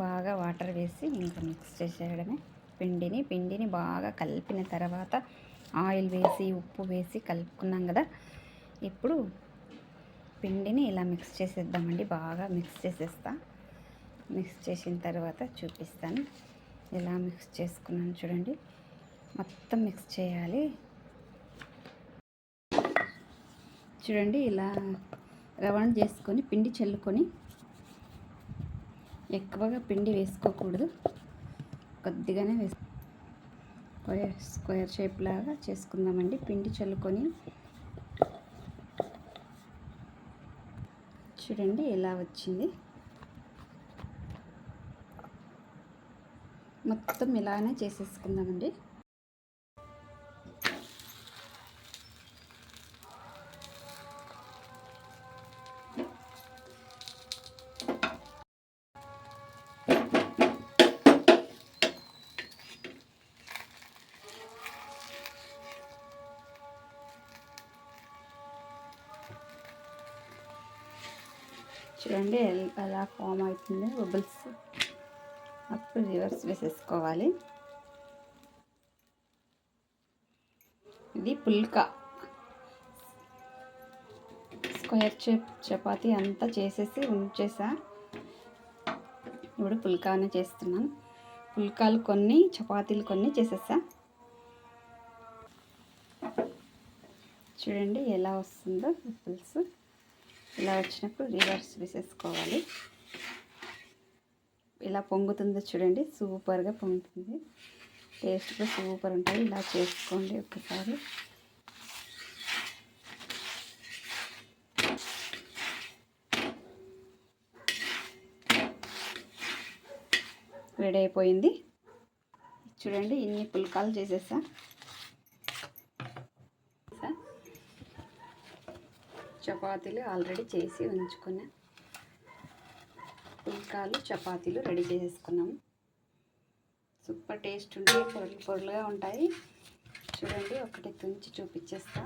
బాగా వాటర్ వేసి ఇంకా మిక్స్ చేసేయడమే. పిండిని బాగా కలిపిన తర్వాత ఆయిల్ వేసి ఉప్పు వేసి కలుపుకున్నాం కదా. ఇప్పుడు పిండిని ఇలా మిక్స్ చేసేద్దామండి. బాగా మిక్స్ చేసేస్తా. మిక్స్ చేసిన తర్వాత చూపిస్తాను. ఇలా మిక్స్ చేసుకున్నాను చూడండి. మొత్తం మిక్స్ చేయాలి. చూడండి ఇలా రౌండ్ చేసుకొని పిండి చల్లుకొని, ఎక్కువగా పిండి వేసుకోకూడదు, కొద్దిగానే స్క్వేర్ షేప్ లాగా చేసుకుందామండి. పిండి చల్లుకొని చూడండి ఇలా వచ్చింది. మొత్తం ఇలానే చేసేసుకుందామండి. చూడండి అలా ఫామ్ అవుతుంది బబుల్స్. అప్పుడు రివర్స్ వేసేసుకోవాలి. ఇది పుల్కా స్క్వేర్ షేప్ చపాతీ అంతా చేసేసి ఉంచేసా. ఇప్పుడు పుల్కానే చేస్తున్నాను. పుల్కాలు కొన్ని, చపాతీలు కొన్ని చేసేసా. చూడండి ఎలా వస్తుందో బబుల్స్. ఇలా వచ్చినప్పుడు రివర్స్ వేసేసుకోవాలి. ఇలా పొంగుతుందో చూడండి, సూపర్గా పొంగుతుంది. టేస్ట్ కూడా సూపర్ ఉంటుంది. ఇలా చేసుకోండి ఒకసారి. రెడీ అయిపోయింది. చూడండి ఇన్ని పుల్కాలు చేసేసా. చపాతీలు ఆల్రెడీ చేసి ఉంచుకున్నా. పుల్కాలు చపాతీలు రెడీ చేసేసుకున్నాము. సూపర్ టేస్ట్ ఉంటాయి, పొరలు పొరలుగా ఉంటాయి. చూడండి ఒకటి తుంచి చూపించేస్తా.